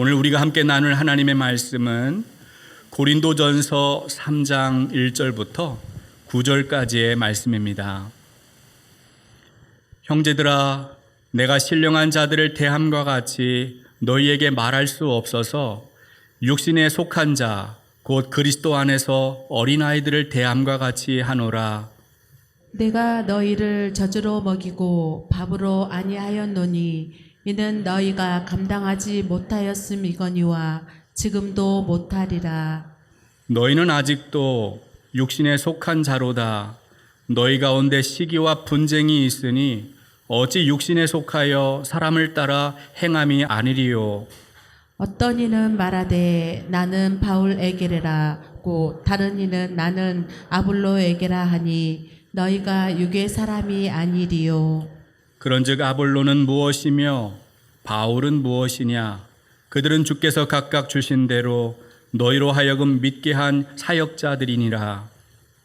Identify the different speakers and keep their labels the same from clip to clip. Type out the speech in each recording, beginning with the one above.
Speaker 1: 오늘 우리가 함께 나눌 하나님의 말씀은 고린도전서 3장 1절부터 9절까지의 말씀입니다. 형제들아, 내가 신령한 자들을 대함과 같이 너희에게 말할 수 없어서 육신에 속한 자, 곧 그리스도 안에서 어린아이들을 대함과 같이 하노라.
Speaker 2: 내가 너희를 젖으로 먹이고 밥으로 아니하였노니 이는 너희가 감당하지 못하였음이거니와 지금도 못하리라.
Speaker 1: 너희는 아직도 육신에 속한 자로다. 너희 가운데 시기와 분쟁이 있으니 어찌 육신에 속하여 사람을 따라 행함이 아니리요.
Speaker 2: 어떤 이는 말하되 나는 바울에게라고 다른 이는 나는 아볼로에게라 하니 너희가 육의 사람이 아니리요.
Speaker 1: 그런즉 아볼로는 무엇이며 바울은 무엇이냐? 그들은 주께서 각각 주신 대로 너희로 하여금 믿게 한 사역자들이니라.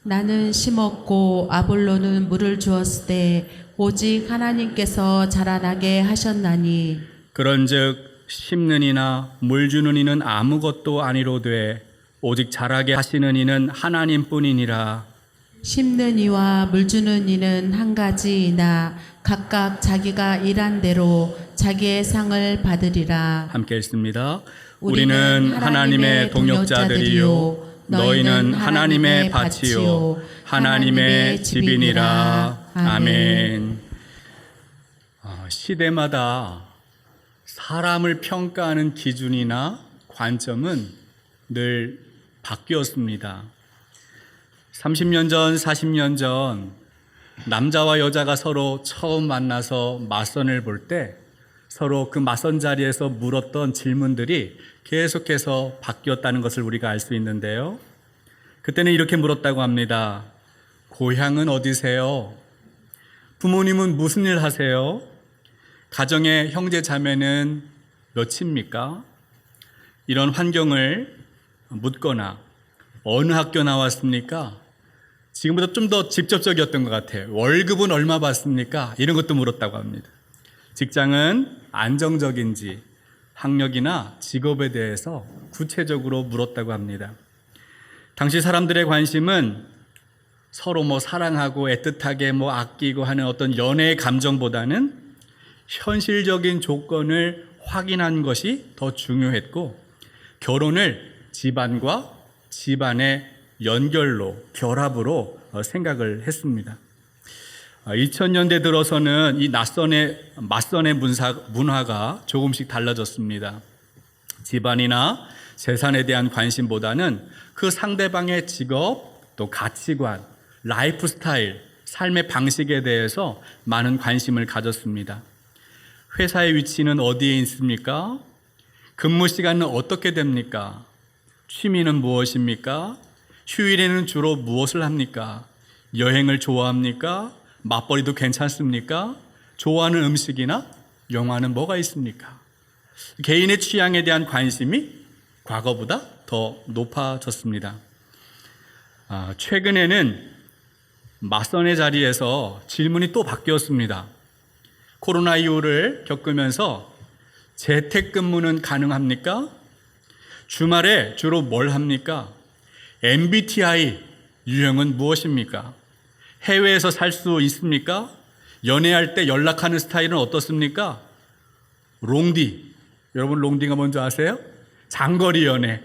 Speaker 2: 나는 심었고 아볼로는 물을 주었을 때 오직 하나님께서 자라나게 하셨나니
Speaker 1: 그런즉 심는 이나 물 주는 이는 아무것도 아니로되 오직 자라게 하시는 이는 하나님뿐이니라.
Speaker 2: 심는 이와 물 주는 이는 한 가지이나 각각 자기가 일한 대로 자기의 상을 받으리라.
Speaker 1: 함께 읽습니다. 우리는 하나님의 동역자들이요 너희는 하나님의 밭이요 하나님의 집이니라. 아멘. 시대마다 사람을 평가하는 기준이나 관점은 늘 바뀌었습니다. 30년 전, 40년 전 남자와 여자가 서로 처음 만나서 맞선을 볼 때 서로 그 맞선 자리에서 물었던 질문들이 계속해서 바뀌었다는 것을 우리가 알 수 있는데요. 그때는 이렇게 물었다고 합니다. 고향은 어디세요? 부모님은 무슨 일 하세요? 가정의 형제 자매는 몇입니까? 이런 환경을 묻거나 어느 학교 나왔습니까? 지금보다 좀 더 직접적이었던 것 같아요. 월급은 얼마 받습니까? 이런 것도 물었다고 합니다. 직장은 안정적인지 학력이나 직업에 대해서 구체적으로 물었다고 합니다. 당시 사람들의 관심은 서로 사랑하고 애틋하게 아끼고 하는 어떤 연애의 감정보다는 현실적인 조건을 확인한 것이 더 중요했고 결혼을 집안과 집안의 연결로, 결합으로 생각을 했습니다. 2000년대 들어서는 이 맞선의 문화가 조금씩 달라졌습니다. 집안이나 재산에 대한 관심보다는 그 상대방의 직업, 또 가치관, 라이프 스타일, 삶의 방식에 대해서 많은 관심을 가졌습니다. 회사의 위치는 어디에 있습니까? 근무 시간은 어떻게 됩니까? 취미는 무엇입니까? 휴일에는 주로 무엇을 합니까? 여행을 좋아합니까? 맞벌이도 괜찮습니까? 좋아하는 음식이나 영화는 뭐가 있습니까? 개인의 취향에 대한 관심이 과거보다 더 높아졌습니다. 최근에는 맞선의 자리에서 질문이 또 바뀌었습니다. 코로나 이후를 겪으면서 재택근무는 가능합니까? 주말에 주로 뭘 합니까? MBTI 유형은 무엇입니까? 해외에서 살 수 있습니까? 연애할 때 연락하는 스타일은 어떻습니까? 롱디, 여러분 롱디가 뭔지 아세요? 장거리 연애.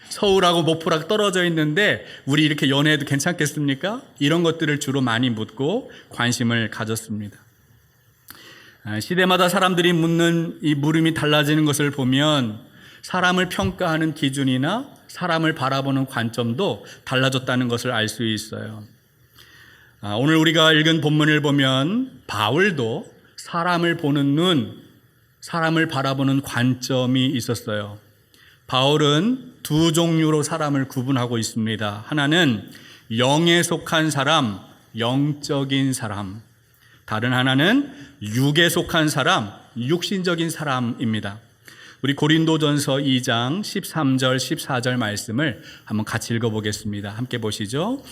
Speaker 1: 서울하고 목포랑 떨어져 있는데 우리 이렇게 연애해도 괜찮겠습니까? 이런 것들을 주로 많이 묻고 관심을 가졌습니다. 시대마다 사람들이 묻는 이 물음이 달라지는 것을 보면 사람을 평가하는 기준이나 사람을 바라보는 관점도 달라졌다는 것을 알 수 있어요. 오늘 우리가 읽은 본문을 보면 바울도 사람을 보는 눈, 사람을 바라보는 관점이 있었어요. 바울은 두 종류로 사람을 구분하고 있습니다. 하나는 영에 속한 사람, 영적인 사람. 다른 하나는 육에 속한 사람, 육신적인 사람입니다. 우리 고린도전서 2장 13절 14절 말씀을 한번 같이 읽어보겠습니다. 함께 보시죠.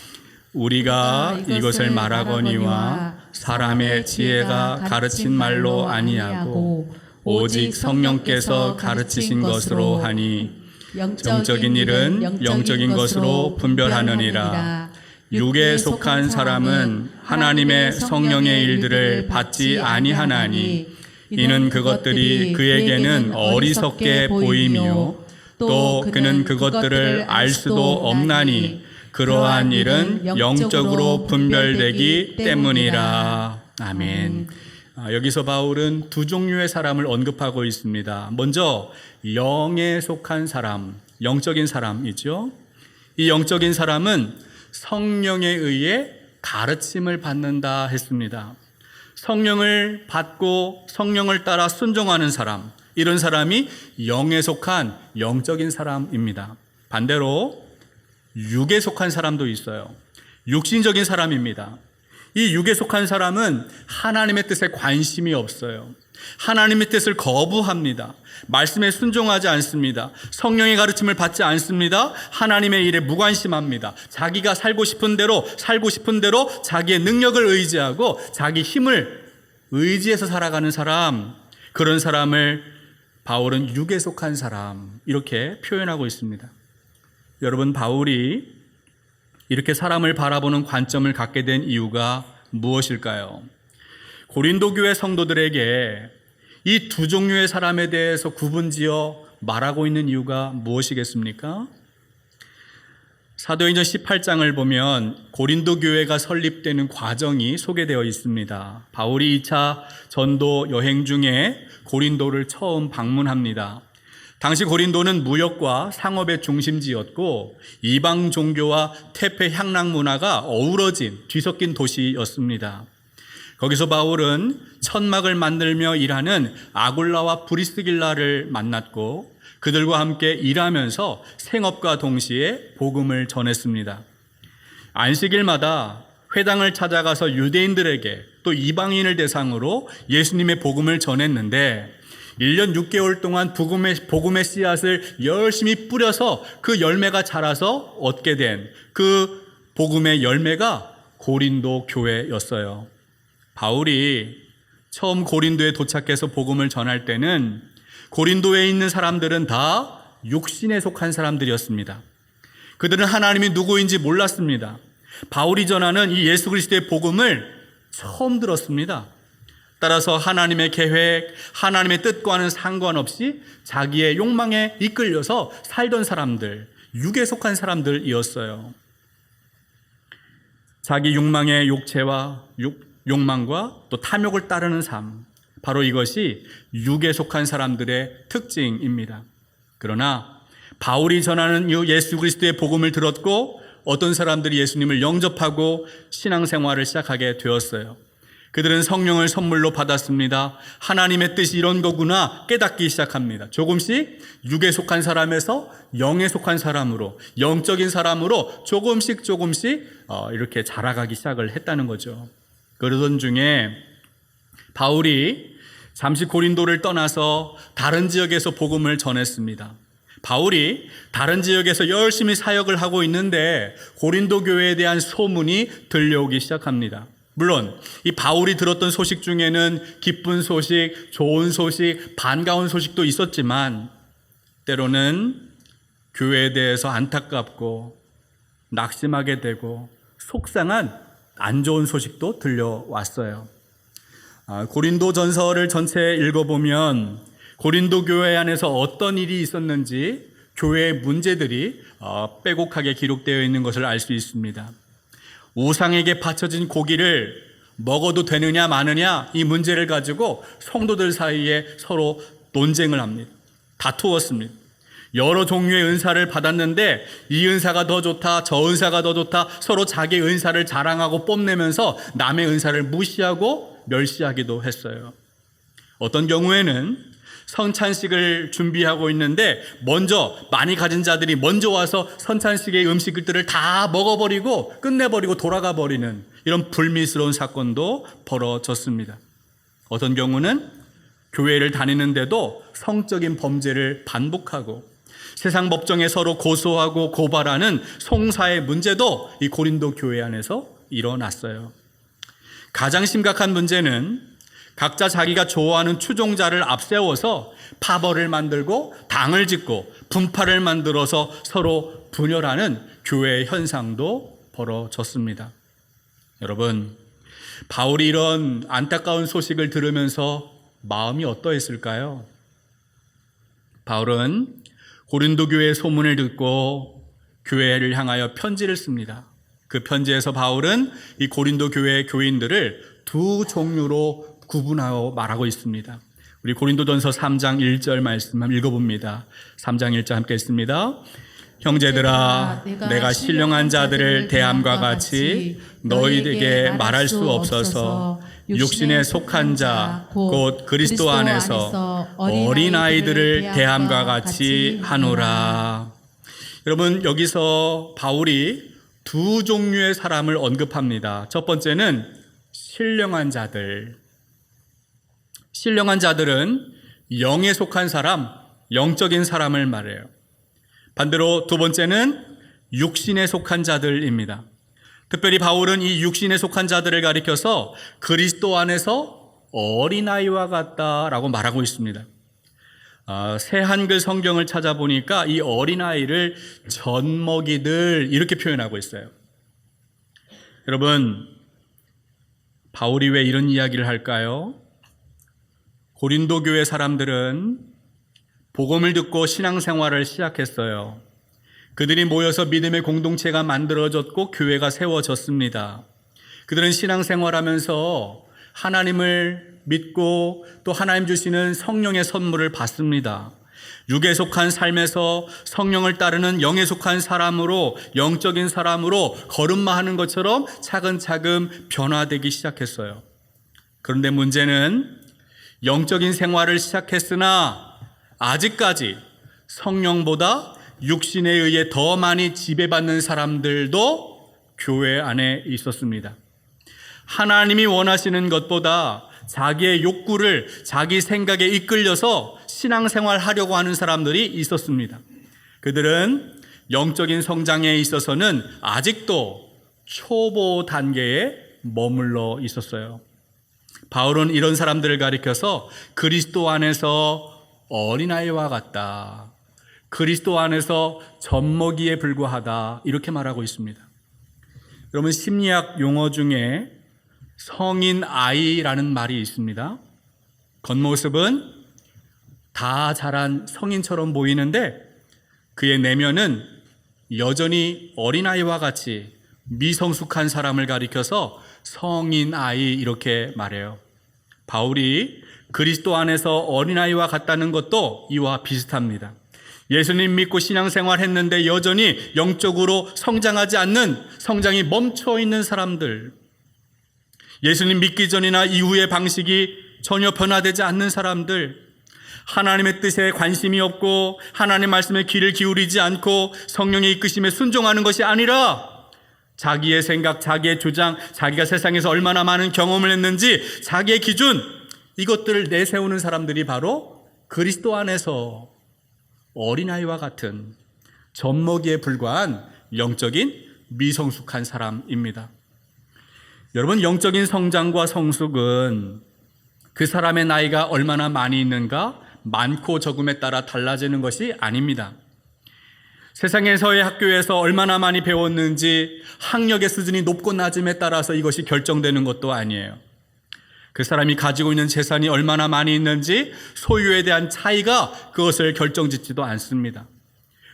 Speaker 1: 우리가 이것을 말하거니와 사람의 지혜가 가르친 말로 아니하고 오직 성령께서 가르치신 것으로 하니 영적인 일은 영적인 것으로 분별하느니라. 육에 속한 사람은 하나님의 성령의 일들을 받지 아니하나니 이는 그것들이 그에게는 어리석게 보임이요 또 그는 그것들을 알 수도 없나니 그러한 일은 영적으로 분별되기 때문이라. 아멘. 여기서 바울은 두 종류의 사람을 언급하고 있습니다. 먼저 영에 속한 사람, 영적인 사람이죠. 이 영적인 사람은 성령에 의해 가르침을 받는다 했습니다. 성령을 받고 성령을 따라 순종하는 사람, 이런 사람이 영에 속한 영적인 사람입니다. 반대로 육에 속한 사람도 있어요. 육신적인 사람입니다. 이 육에 속한 사람은 하나님의 뜻에 관심이 없어요. 하나님의 뜻을 거부합니다. 말씀에 순종하지 않습니다. 성령의 가르침을 받지 않습니다. 하나님의 일에 무관심합니다. 자기가 살고 싶은 대로 자기의 능력을 의지하고 자기 힘을 의지해서 살아가는 사람, 그런 사람을 바울은 육에 속한 사람 이렇게 표현하고 있습니다. 여러분, 바울이 이렇게 사람을 바라보는 관점을 갖게 된 이유가 무엇일까요? 고린도 교회 성도들에게 이 두 종류의 사람에 대해서 구분지어 말하고 있는 이유가 무엇이겠습니까? 사도행전 18장을 보면 고린도 교회가 설립되는 과정이 소개되어 있습니다. 바울이 2차 전도 여행 중에 고린도를 처음 방문합니다. 당시 고린도는 무역과 상업의 중심지였고 이방 종교와 태폐 향락 문화가 어우러진 뒤섞인 도시였습니다. 거기서 바울은 천막을 만들며 일하는 아굴라와 브리스길라를 만났고 그들과 함께 일하면서 생업과 동시에 복음을 전했습니다. 안식일마다 회당을 찾아가서 유대인들에게 또 이방인을 대상으로 예수님의 복음을 전했는데 1년 6개월 동안 복음의 씨앗을 열심히 뿌려서 그 열매가 자라서 얻게 된 그 복음의 열매가 고린도 교회였어요. 바울이 처음 고린도에 도착해서 복음을 전할 때는 고린도에 있는 사람들은 다 육신에 속한 사람들이었습니다. 그들은 하나님이 누구인지 몰랐습니다. 바울이 전하는 이 예수 그리스도의 복음을 처음 들었습니다. 따라서 하나님의 계획, 하나님의 뜻과는 상관없이 자기의 욕망에 이끌려서 살던 사람들, 육에 속한 사람들이었어요. 자기 욕망의 욕체와 욕망과 또 탐욕을 따르는 삶, 바로 이것이 육에 속한 사람들의 특징입니다. 그러나 바울이 전하는 예수 그리스도의 복음을 들었고 어떤 사람들이 예수님을 영접하고 신앙생활을 시작하게 되었어요. 그들은 성령을 선물로 받았습니다. 하나님의 뜻이 이런 거구나 깨닫기 시작합니다. 조금씩 육에 속한 사람에서 영에 속한 사람으로, 영적인 사람으로 조금씩 이렇게 자라가기 시작을 했다는 거죠. 그러던 중에 바울이 잠시 고린도를 떠나서 다른 지역에서 복음을 전했습니다. 바울이 다른 지역에서 열심히 사역을 하고 있는데 고린도 교회에 대한 소문이 들려오기 시작합니다. 물론 이 바울이 들었던 소식 중에는 기쁜 소식, 좋은 소식, 반가운 소식도 있었지만 때로는 교회에 대해서 안타깝고 낙심하게 되고 속상한 안 좋은 소식도 들려왔어요. 고린도 전서를 전체 읽어보면 고린도 교회 안에서 어떤 일이 있었는지 교회의 문제들이 빼곡하게 기록되어 있는 것을 알 수 있습니다. 우상에게 바쳐진 고기를 먹어도 되느냐 마느냐 이 문제를 가지고 성도들 사이에 서로 논쟁을 합니다. 다투었습니다. 여러 종류의 은사를 받았는데 이 은사가 더 좋다, 저 은사가 더 좋다, 서로 자기 은사를 자랑하고 뽐내면서 남의 은사를 무시하고 멸시하기도 했어요. 어떤 경우에는 선찬식을 준비하고 있는데 먼저 많이 가진 자들이 먼저 와서 선찬식의 음식들을 다 먹어버리고 끝내버리고 돌아가 버리는 이런 불미스러운 사건도 벌어졌습니다. 어떤 경우는 교회를 다니는데도 성적인 범죄를 반복하고 세상 법정에 서로 고소하고 고발하는 송사의 문제도 이 고린도 교회 안에서 일어났어요. 가장 심각한 문제는 각자 자기가 좋아하는 추종자를 앞세워서 파벌을 만들고 당을 짓고 분파를 만들어서 서로 분열하는 교회의 현상도 벌어졌습니다. 여러분, 바울이 이런 안타까운 소식을 들으면서 마음이 어떠했을까요? 바울은 고린도 교회의 소문을 듣고 교회를 향하여 편지를 씁니다. 그 편지에서 바울은 이 고린도 교회의 교인들을 두 종류로 구분하고 말하고 있습니다. 우리 고린도전서 3장 1절 말씀 한번 읽어봅니다. 3장 1절 함께 읽습니다. 형제들아, 내가 신령한 자들을 대함과 같이 너희에게 말할 수 없어서 육신에 속한 자, 곧 그리스도 안에서 어린아이들을 대함과 같이 하노라. 여러분, 여기서 바울이 두 종류의 사람을 언급합니다. 첫 번째는 신령한 자들. 신령한 자들은 영에 속한 사람, 영적인 사람을 말해요. 반대로 두 번째는 육신에 속한 자들입니다. 특별히 바울은 이 육신에 속한 자들을 가리켜서 그리스도 안에서 어린아이와 같다라고 말하고 있습니다. 새 한글 성경을 찾아보니까 이 어린아이를 젖먹이들 이렇게 표현하고 있어요. 여러분, 바울이 왜 이런 이야기를 할까요? 고린도 교회 사람들은 복음을 듣고 신앙생활을 시작했어요. 그들이 모여서 믿음의 공동체가 만들어졌고 교회가 세워졌습니다. 그들은 신앙생활하면서 하나님을 믿고 또 하나님 주시는 성령의 선물을 받습니다. 육에 속한 삶에서 성령을 따르는 영에 속한 사람으로, 영적인 사람으로 걸음마하는 것처럼 차근차근 변화되기 시작했어요. 그런데 문제는 영적인 생활을 시작했으나 아직까지 성령보다 육신에 의해 더 많이 지배받는 사람들도 교회 안에 있었습니다. 하나님이 원하시는 것보다 자기의 욕구를 자기 생각에 이끌려서 신앙생활 하려고 하는 사람들이 있었습니다. 그들은 영적인 성장에 있어서는 아직도 초보 단계에 머물러 있었어요. 바울은 이런 사람들을 가리켜서 그리스도 안에서 어린아이와 같다, 그리스도 안에서 젖먹이에 불과하다 이렇게 말하고 있습니다. 여러분, 심리학 용어 중에 성인 아이라는 말이 있습니다. 겉모습은 다 자란 성인처럼 보이는데 그의 내면은 여전히 어린아이와 같이 미성숙한 사람을 가리켜서 성인 아이 이렇게 말해요. 바울이 그리스도 안에서 어린아이와 같다는 것도 이와 비슷합니다. 예수님 믿고 신앙생활 했는데 여전히 영적으로 성장하지 않는, 성장이 멈춰 있는 사람들, 예수님 믿기 전이나 이후의 방식이 전혀 변화되지 않는 사람들, 하나님의 뜻에 관심이 없고 하나님의 말씀에 귀를 기울이지 않고 성령의 이끄심에 순종하는 것이 아니라 자기의 생각, 자기의 주장, 자기가 세상에서 얼마나 많은 경험을 했는지 자기의 기준, 이것들을 내세우는 사람들이 바로 그리스도 안에서 어린아이와 같은 젖먹이에 불과한 영적인 미성숙한 사람입니다. 여러분, 영적인 성장과 성숙은 그 사람의 나이가 얼마나 많이 있는가, 많고 적음에 따라 달라지는 것이 아닙니다. 세상에서의 학교에서 얼마나 많이 배웠는지, 학력의 수준이 높고 낮음에 따라서 이것이 결정되는 것도 아니에요. 그 사람이 가지고 있는 재산이 얼마나 많이 있는지, 소유에 대한 차이가 그것을 결정짓지도 않습니다.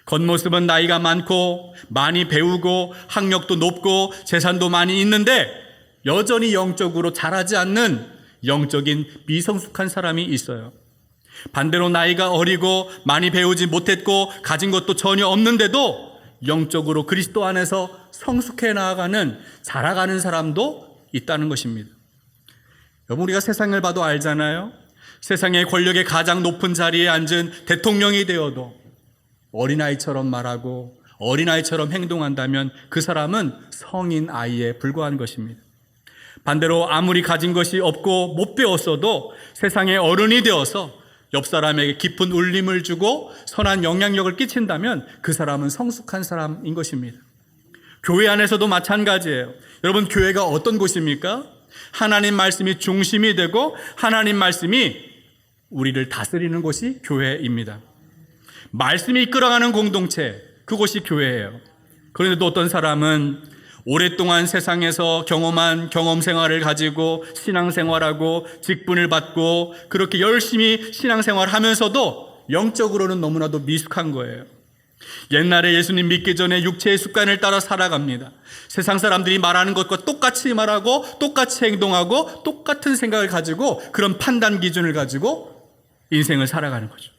Speaker 1: 겉모습은 나이가 많고 많이 배우고 학력도 높고 재산도 많이 있는데 여전히 영적으로 자라지 않는 영적인 미성숙한 사람이 있어요. 반대로 나이가 어리고 많이 배우지 못했고 가진 것도 전혀 없는데도 영적으로 그리스도 안에서 성숙해 나아가는, 자라가는 사람도 있다는 것입니다. 여러분, 우리가 세상을 봐도 알잖아요. 세상의 권력의 가장 높은 자리에 앉은 대통령이 되어도 어린아이처럼 말하고 어린아이처럼 행동한다면 그 사람은 성인 아이에 불과한 것입니다. 반대로 아무리 가진 것이 없고 못 배웠어도 세상의 어른이 되어서 옆 사람에게 깊은 울림을 주고 선한 영향력을 끼친다면 그 사람은 성숙한 사람인 것입니다. 교회 안에서도 마찬가지예요. 여러분, 교회가 어떤 곳입니까? 하나님 말씀이 중심이 되고 하나님 말씀이 우리를 다스리는 곳이 교회입니다. 말씀이 이끌어가는 공동체, 그곳이 교회예요. 그런데도 어떤 사람은 오랫동안 세상에서 경험한 경험 생활을 가지고 신앙생활하고 직분을 받고 그렇게 열심히 신앙생활하면서도 영적으로는 너무나도 미숙한 거예요. 옛날에 예수님 믿기 전에 육체의 습관을 따라 살아갑니다. 세상 사람들이 말하는 것과 똑같이 말하고 똑같이 행동하고 똑같은 생각을 가지고 그런 판단 기준을 가지고 인생을 살아가는 거죠.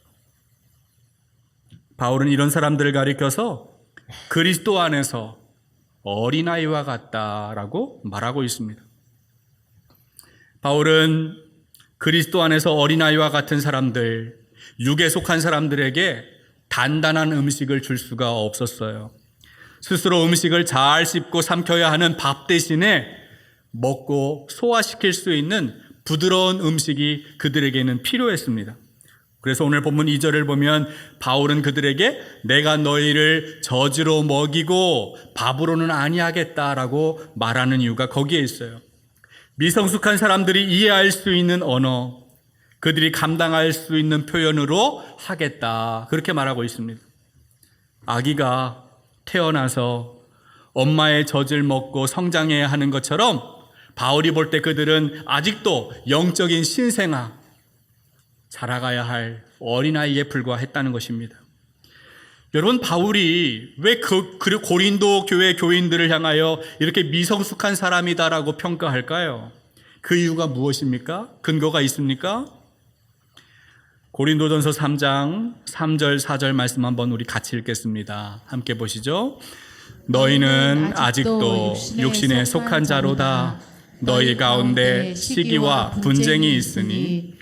Speaker 1: 바울은 이런 사람들을 가리켜서 그리스도 안에서 어린아이와 같다라고 말하고 있습니다. 바울은 그리스도 안에서 어린아이와 같은 사람들, 육에 속한 사람들에게 단단한 음식을 줄 수가 없었어요. 스스로 음식을 잘 씹고 삼켜야 하는 밥 대신에 먹고 소화시킬 수 있는 부드러운 음식이 그들에게는 필요했습니다. 그래서 오늘 본문 2절을 보면 바울은 그들에게 내가 너희를 젖으로 먹이고 밥으로는 아니하겠다라고 말하는 이유가 거기에 있어요. 미성숙한 사람들이 이해할 수 있는 언어, 그들이 감당할 수 있는 표현으로 하겠다, 그렇게 말하고 있습니다. 아기가 태어나서 엄마의 젖을 먹고 성장해야 하는 것처럼 바울이 볼 때 그들은 아직도 영적인 신생아, 자라가야 할 어린아이에 불과했다는 것입니다. 여러분, 바울이 왜 고린도 교회 교인들을 향하여 이렇게 미성숙한 사람이다라고 평가할까요? 그 이유가 무엇입니까? 근거가 있습니까? 고린도전서 3장 3절 4절 말씀 한번 우리 같이 읽겠습니다. 함께 보시죠. 너희는 아직도 육신에 속한 자로다. 너희 가운데 시기와 분쟁이 있으니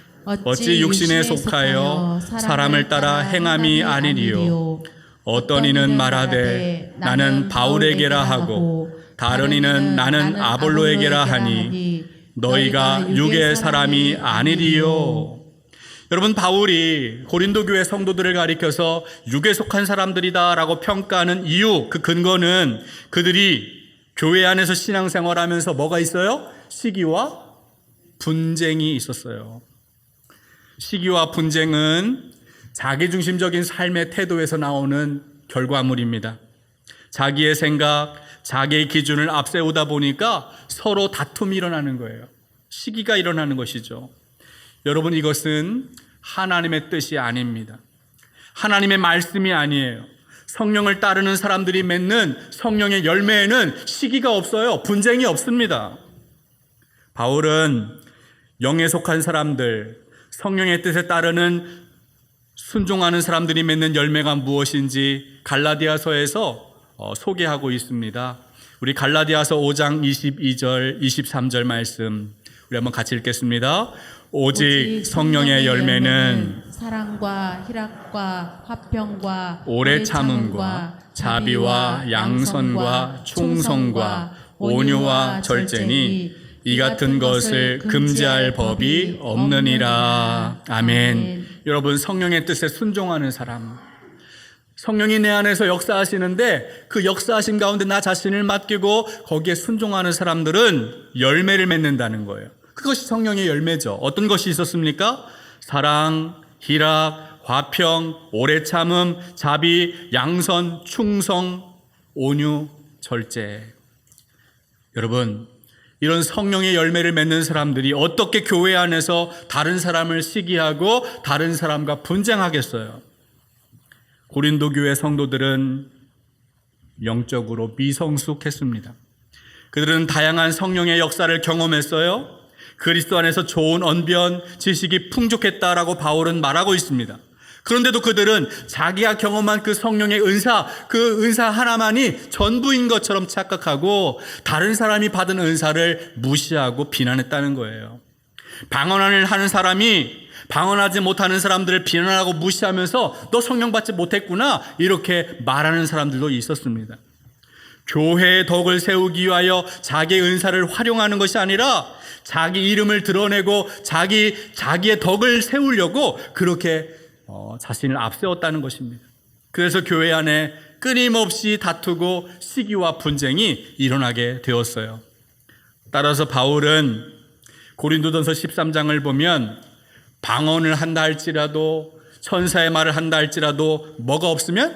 Speaker 1: 어찌 육신에 속하여 사람을 따라 행함이 아니리요. 어떤 이는 말하되 나는 바울에게라 하고 다른 이는 나는 아볼로에게라 하니 너희가 육의 사람이 아니리요. 여러분, 바울이 고린도 교회 성도들을 가리켜서 육에 속한 사람들이다라고 평가하는 이유, 그 근거는 그들이 교회 안에서 신앙생활하면서 뭐가 있어요? 시기와 분쟁이 있었어요. 시기와 분쟁은 자기중심적인 삶의 태도에서 나오는 결과물입니다. 자기의 생각, 자기의 기준을 앞세우다 보니까 서로 다툼이 일어나는 거예요. 시기가 일어나는 것이죠. 여러분, 이것은 하나님의 뜻이 아닙니다. 하나님의 말씀이 아니에요. 성령을 따르는 사람들이 맺는 성령의 열매에는 시기가 없어요. 분쟁이 없습니다. 바울은 영에 속한 사람들, 성령의 뜻에 따르는 순종하는 사람들이 맺는 열매가 무엇인지 갈라디아서에서 소개하고 있습니다. 우리 갈라디아서 5장 22절, 23절 말씀 우리 한번 같이 읽겠습니다. 오직 성령의 열매는
Speaker 2: 사랑과 희락과 화평과
Speaker 1: 오래 참음과 자비와 양선과 충성과 온유와 절제니 이 같은 것을 금지할 법이 없느니라. 아멘. 여러분, 성령의 뜻에 순종하는 사람, 성령이 내 안에서 역사하시는데 그 역사하신 가운데 나 자신을 맡기고 거기에 순종하는 사람들은 열매를 맺는다는 거예요. 그것이 성령의 열매죠. 어떤 것이 있었습니까? 사랑, 희락, 화평, 오래 참음, 자비, 양선, 충성, 온유, 절제. 여러분, 이런 성령의 열매를 맺는 사람들이 어떻게 교회 안에서 다른 사람을 시기하고 다른 사람과 분쟁하겠어요? 고린도 교회 성도들은 영적으로 미성숙했습니다. 그들은 다양한 성령의 역사를 경험했어요. 그리스도 안에서 좋은 언변, 지식이 풍족했다라고 바울은 말하고 있습니다. 그런데도 그들은 자기가 경험한 그 성령의 은사, 그 은사 하나만이 전부인 것처럼 착각하고 다른 사람이 받은 은사를 무시하고 비난했다는 거예요. 방언을 하는 사람이 방언하지 못하는 사람들을 비난하고 무시하면서 너 성령 받지 못했구나, 이렇게 말하는 사람들도 있었습니다. 교회의 덕을 세우기 위하여 자기의 은사를 활용하는 것이 아니라 자기 이름을 드러내고 자기의 덕을 세우려고 그렇게 자신을 앞세웠다는 것입니다. 그래서 교회 안에 끊임없이 다투고 시기와 분쟁이 일어나게 되었어요. 따라서 바울은 고린도전서 13장을 보면 방언을 한다 할지라도 천사의 말을 한다 할지라도 뭐가 없으면,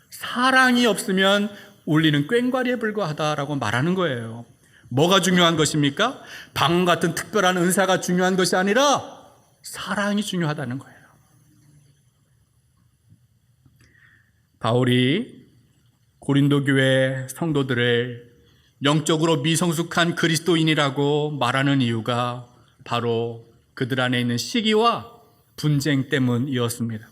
Speaker 1: 사랑이 없으면 울리는 꽹과리에 불과하다라고 말하는 거예요. 뭐가 중요한 것입니까? 방언 같은 특별한 은사가 중요한 것이 아니라 사랑이 중요하다는 거예요. 바울이 고린도 교회 성도들을 영적으로 미성숙한 그리스도인이라고 말하는 이유가 바로 그들 안에 있는 시기와 분쟁 때문이었습니다.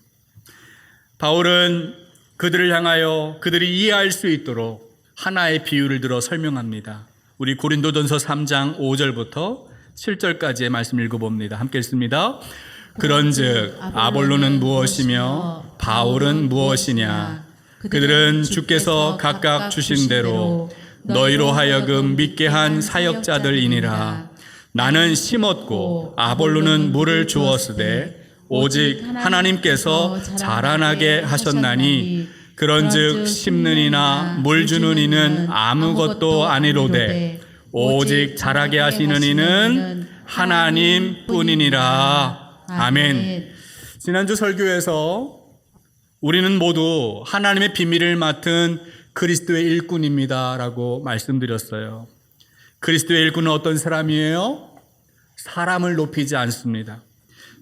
Speaker 1: 바울은 그들을 향하여 그들이 이해할 수 있도록 하나의 비유를 들어 설명합니다. 우리 고린도전서 3장 5절부터 7절까지의 말씀 읽어봅니다. 함께 읽습니다. 그런즉 아볼로는 무엇이며 바울은 무엇이냐? 그들은 주께서 각각 주신 대로 너희로 하여금 믿게 한 사역자들이니라. 나는 심었고 아볼로는 물을 주었으되 오직 하나님께서 자라나게 하셨나니 그런즉 심는 이나 물 주는 이는 아무것도 아니로되 오직 자라게 하시는 이는 하나님뿐이니라. 아멘. 지난주 설교에서 우리는 모두 하나님의 비밀을 맡은 그리스도의 일꾼입니다 라고 말씀드렸어요. 그리스도의 일꾼은 어떤 사람이에요? 사람을 높이지 않습니다.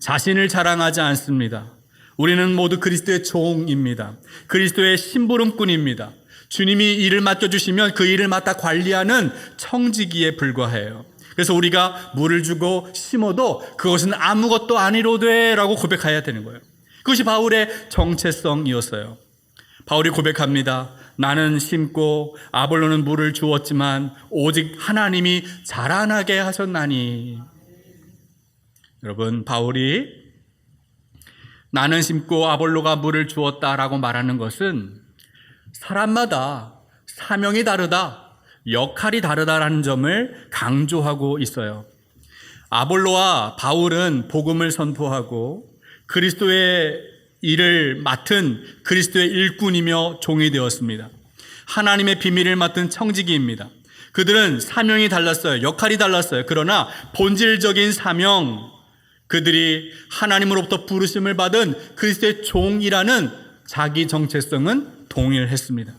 Speaker 1: 자신을 자랑하지 않습니다. 우리는 모두 그리스도의 종입니다. 그리스도의 심부름꾼입니다. 주님이 일을 맡겨주시면 그 일을 맡아 관리하는 청지기에 불과해요. 그래서 우리가 물을 주고 심어도 그것은 아무것도 아니로되 라고 고백해야 되는 거예요. 그것이 바울의 정체성이었어요. 바울이 고백합니다. 나는 심고 아볼로는 물을 주었지만 오직 하나님이 자라나게 하셨나니. 여러분, 바울이 나는 심고 아볼로가 물을 주었다라고 말하는 것은 사람마다 사명이 다르다, 역할이 다르다라는 점을 강조하고 있어요. 아볼로와 바울은 복음을 선포하고 그리스도의 일을 맡은 그리스도의 일꾼이며 종이 되었습니다. 하나님의 비밀을 맡은 청지기입니다. 그들은 사명이 달랐어요. 역할이 달랐어요. 그러나 본질적인 사명, 그들이 하나님으로부터 부르심을 받은 그리스도의 종이라는 자기 정체성은 동일했습니다.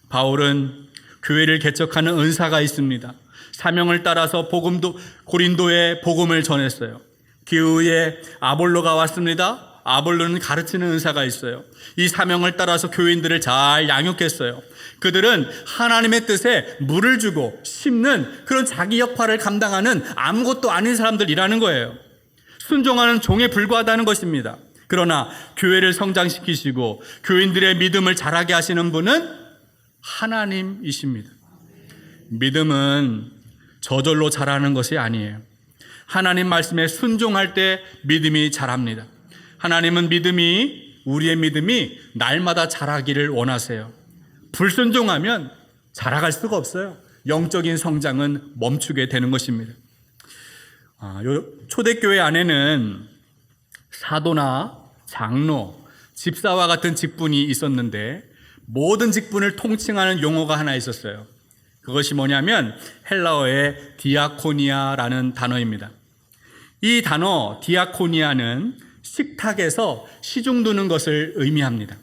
Speaker 1: 바울은 교회를 개척하는 은사가 있습니다. 사명을 따라서 고린도에 복음을 전했어요. 그 후에 아볼로가 왔습니다. 아볼로는 가르치는 은사가 있어요. 이 사명을 따라서 교인들을 잘 양육했어요. 그들은 하나님의 뜻에 물을 주고 심는 그런 자기 역할을 감당하는 아무것도 아닌 사람들이라는 거예요. 순종하는 종에 불과하다는 것입니다. 그러나 교회를 성장시키시고 교인들의 믿음을 자라게 하시는 분은 하나님이십니다. 믿음은 저절로 자라는 것이 아니에요. 하나님 말씀에 순종할 때 믿음이 자랍니다. 하나님은 우리의 믿음이 날마다 자라기를 원하세요. 불순종하면 자라갈 수가 없어요. 영적인 성장은 멈추게 되는 것입니다. 초대교회 안에는 사도나 장로, 집사와 같은 직분이 있었는데 모든 직분을 통칭하는 용어가 하나 있었어요. 그것이 뭐냐면 헬라어의 디아코니아라는 단어입니다. 이 단어 디아코니아는 식탁에서 시중 두는 것을 의미합니다.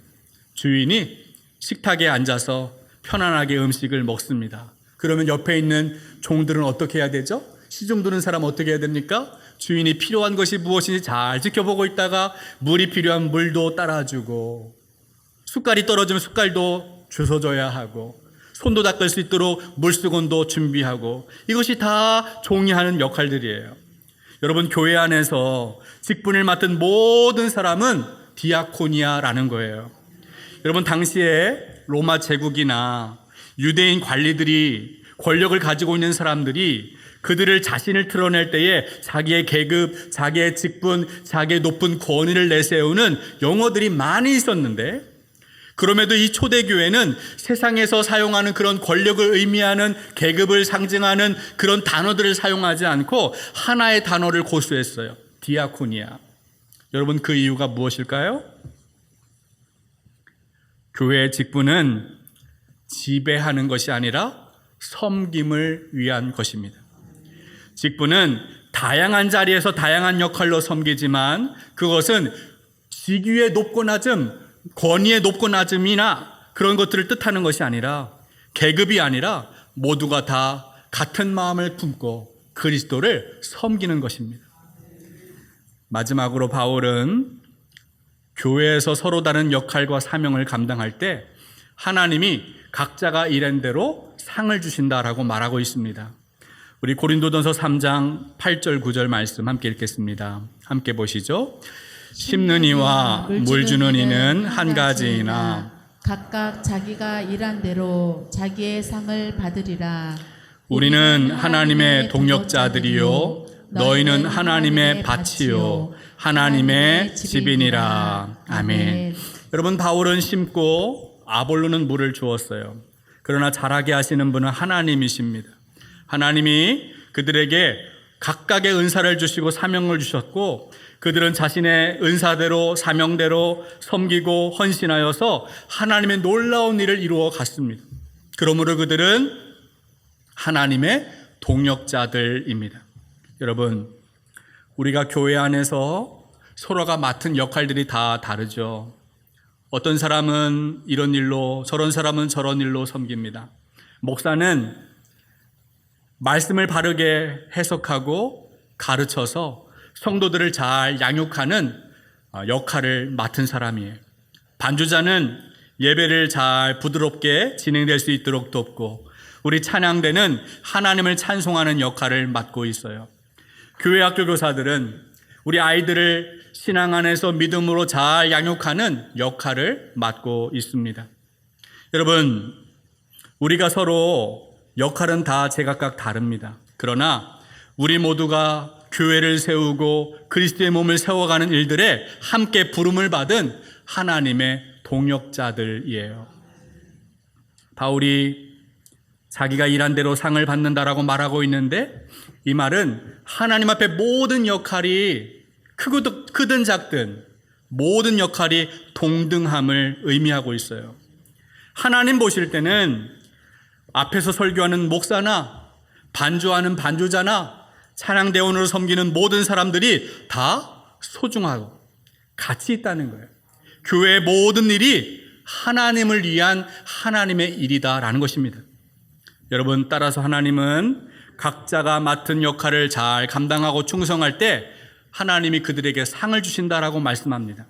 Speaker 1: 주인이 식탁에 앉아서 편안하게 음식을 먹습니다. 그러면 옆에 있는 종들은 어떻게 해야 되죠? 시중 두는 사람은 어떻게 해야 됩니까? 주인이 필요한 것이 무엇인지 잘 지켜보고 있다가 물이 필요한 물도 따라주고 숟갈이 떨어지면 숟갈도 주워줘야 하고 손도 닦을 수 있도록 물수건도 준비하고 이것이 다 종이 하는 역할들이에요. 여러분, 교회 안에서 직분을 맡은 모든 사람은 디아코니아라는 거예요. 여러분, 당시에 로마 제국이나 유대인 관리들이 권력을 가지고 있는 사람들이 그들을 자신을 드러낼 때에 자기의 계급, 자기의 직분, 자기의 높은 권위를 내세우는 용어들이 많이 있었는데 그럼에도 이 초대교회는 세상에서 사용하는 그런 권력을 의미하는 계급을 상징하는 그런 단어들을 사용하지 않고 하나의 단어를 고수했어요. 디아코니아. 여러분, 그 이유가 무엇일까요? 교회의 직분은 지배하는 것이 아니라 섬김을 위한 것입니다. 직분은 다양한 자리에서 다양한 역할로 섬기지만 그것은 직위의 높고 낮음, 권위의 높고 낮음이나 그런 것들을 뜻하는 것이 아니라 계급이 아니라 모두가 다 같은 마음을 품고 그리스도를 섬기는 것입니다. 마지막으로 바울은 교회에서 서로 다른 역할과 사명을 감당할 때 하나님이 각자가 일한 대로 상을 주신다라고 말하고 있습니다. 우리 고린도전서 3장 8절 9절 말씀 함께 읽겠습니다. 함께 보시죠. 심는 이와 물 주는 이는 한 가지이나
Speaker 2: 각각 자기가 일한 대로 자기의 상을 받으리라.
Speaker 1: 우리는 하나님의 동역자들이요 너희는 하나님의 밭이요 하나님의 집이니라. 아멘. 여러분, 바울은 심고 아볼로는 물을 주었어요. 그러나 자라게 하시는 분은 하나님이십니다. 하나님이 그들에게 각각의 은사를 주시고 사명을 주셨고 그들은 자신의 은사대로 사명대로 섬기고 헌신하여서 하나님의 놀라운 일을 이루어 갔습니다. 그러므로 그들은 하나님의 동역자들입니다. 여러분, 우리가 교회 안에서 서로가 맡은 역할들이 다 다르죠. 어떤 사람은 이런 일로, 저런 사람은 저런 일로 섬깁니다. 목사는 말씀을 바르게 해석하고 가르쳐서 성도들을 잘 양육하는 역할을 맡은 사람이에요. 반주자는 예배를 잘 부드럽게 진행될 수 있도록 돕고 우리 찬양대는 하나님을 찬송하는 역할을 맡고 있어요. 교회 학교 교사들은 우리 아이들을 신앙 안에서 믿음으로 잘 양육하는 역할을 맡고 있습니다. 여러분, 우리가 서로 역할은 다 제각각 다릅니다. 그러나 우리 모두가 교회를 세우고 그리스도의 몸을 세워가는 일들에 함께 부름을 받은 하나님의 동역자들이에요. 바울이 자기가 일한 대로 상을 받는다라고 말하고 있는데 이 말은 하나님 앞에 모든 역할이 크든 작든 모든 역할이 동등함을 의미하고 있어요. 하나님 보실 때는 앞에서 설교하는 목사나 반주하는 반주자나 찬양대원으로 섬기는 모든 사람들이 다 소중하고 가치 있다는 거예요. 교회의 모든 일이 하나님을 위한 하나님의 일이다라는 것입니다. 여러분, 따라서 하나님은 각자가 맡은 역할을 잘 감당하고 충성할 때 하나님이 그들에게 상을 주신다라고 말씀합니다.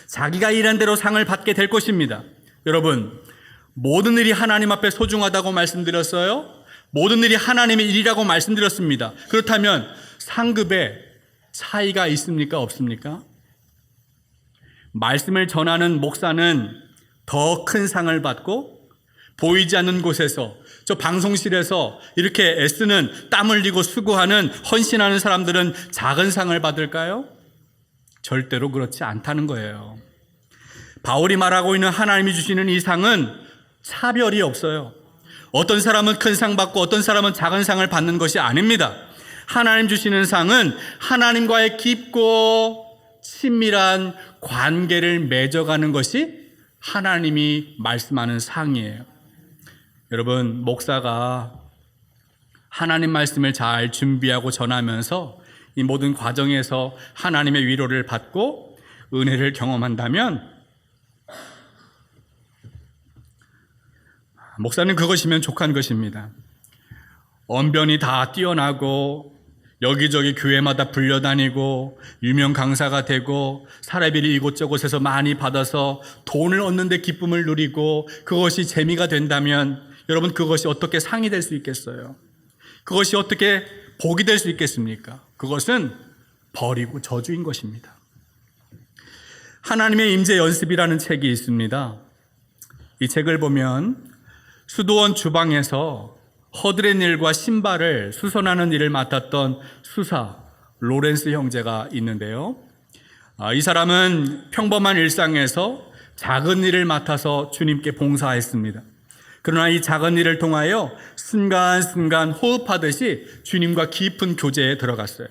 Speaker 1: 자기가 일한 대로 상을 받게 될 것입니다. 여러분, 모든 일이 하나님 앞에 소중하다고 말씀드렸어요. 모든 일이 하나님의 일이라고 말씀드렸습니다. 그렇다면 상급에 차이가 있습니까? 없습니까? 말씀을 전하는 목사는 더 큰 상을 받고 보이지 않는 곳에서 저 방송실에서 이렇게 애쓰는 땀 흘리고 수고하는 헌신하는 사람들은 작은 상을 받을까요? 절대로 그렇지 않다는 거예요. 바울이 말하고 있는 하나님이 주시는 이 상은 차별이 없어요. 어떤 사람은 큰 상 받고 어떤 사람은 작은 상을 받는 것이 아닙니다. 하나님 주시는 상은 하나님과의 깊고 친밀한 관계를 맺어가는 것이 하나님이 말씀하는 상이에요. 여러분, 목사가 하나님 말씀을 잘 준비하고 전하면서 이 모든 과정에서 하나님의 위로를 받고 은혜를 경험한다면 목사는 그것이면 족한 것입니다. 언변이 다 뛰어나고 여기저기 교회마다 불려다니고 유명 강사가 되고 사례비를 이곳저곳에서 많이 받아서 돈을 얻는 데 기쁨을 누리고 그것이 재미가 된다면 여러분, 그것이 어떻게 상이 될 수 있겠어요? 그것이 어떻게 복이 될 수 있겠습니까? 그것은 벌이고 저주인 것입니다. 하나님의 임재 연습이라는 책이 있습니다. 이 책을 보면 수도원 주방에서 허드렛 일과 신발을 수선하는 일을 맡았던 수사 로렌스 형제가 있는데요. 이 사람은 평범한 일상에서 작은 일을 맡아서 주님께 봉사했습니다. 그러나 이 작은 일을 통하여 순간순간 호흡하듯이 주님과 깊은 교제에 들어갔어요.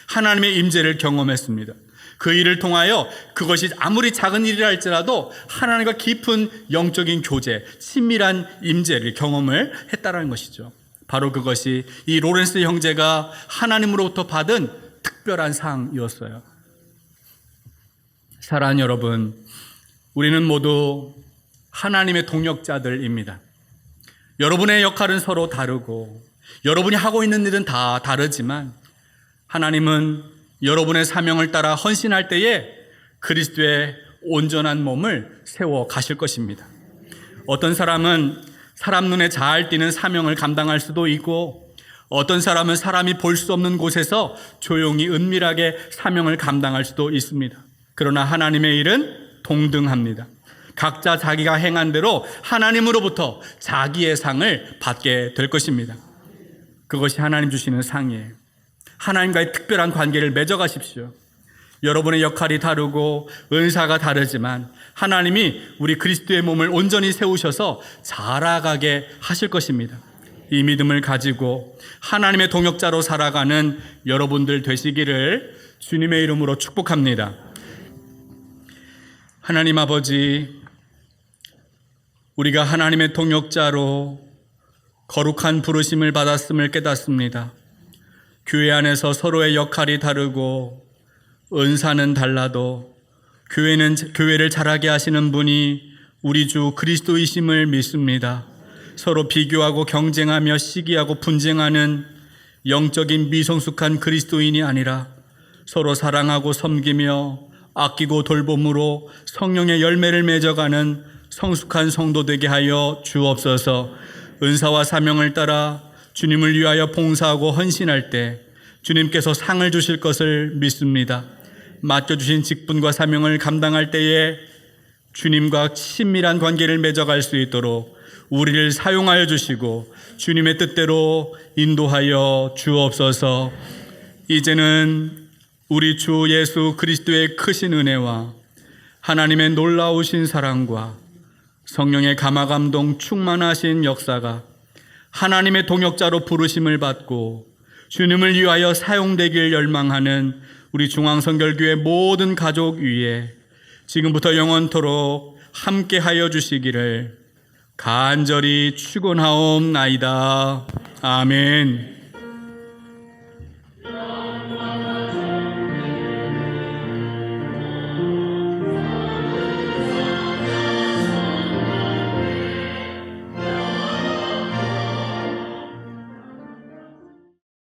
Speaker 1: 하나님의 임재를 경험했습니다. 그 일을 통하여 그것이 아무리 작은 일이라 할지라도 하나님과 깊은 영적인 교제, 친밀한 임재를 경험을 했다라는 것이죠. 바로 그것이 이 로렌스 형제가 하나님으로부터 받은 특별한 상이었어요. 사랑하는 여러분, 우리는 모두 하나님의 동역자들입니다. 여러분의 역할은 서로 다르고 여러분이 하고 있는 일은 다 다르지만 하나님은 여러분의 사명을 따라 헌신할 때에 그리스도의 온전한 몸을 세워 가실 것입니다. 어떤 사람은 사람 눈에 잘 띄는 사명을 감당할 수도 있고 어떤 사람은 사람이 볼 수 없는 곳에서 조용히 은밀하게 사명을 감당할 수도 있습니다. 그러나 하나님의 일은 동등합니다. 각자 자기가 행한 대로 하나님으로부터 자기의 상을 받게 될 것입니다. 그것이 하나님 주시는 상이에요. 하나님과의 특별한 관계를 맺어가십시오. 여러분의 역할이 다르고 은사가 다르지만 하나님이 우리 그리스도의 몸을 온전히 세우셔서 자라가게 하실 것입니다. 이 믿음을 가지고 하나님의 동역자로 살아가는 여러분들 되시기를 주님의 이름으로 축복합니다. 하나님 아버지, 우리가 하나님의 동역자로 거룩한 부르심을 받았음을 깨닫습니다. 교회 안에서 서로의 역할이 다르고 은사는 달라도 교회를 자라게 하시는 분이 우리 주 그리스도이심을 믿습니다. 서로 비교하고 경쟁하며 시기하고 분쟁하는 영적인 미성숙한 그리스도인이 아니라 서로 사랑하고 섬기며 아끼고 돌봄으로 성령의 열매를 맺어가는 성숙한 성도 되게 하여 주옵소서. 은사와 사명을 따라 주님을 위하여 봉사하고 헌신할 때 주님께서 상을 주실 것을 믿습니다. 맡겨주신 직분과 사명을 감당할 때에 주님과 친밀한 관계를 맺어갈 수 있도록 우리를 사용하여 주시고 주님의 뜻대로 인도하여 주옵소서. 이제는 우리 주 예수 그리스도의 크신 은혜와 하나님의 놀라우신 사랑과 성령의 감화감동 충만하신 역사가 하나님의 동역자로 부르심을 받고 주님을 위하여 사용되길 열망하는 우리 중앙성결교회 모든 가족 위에 지금부터 영원토록 함께하여 주시기를 간절히 축원하옵나이다. 아멘.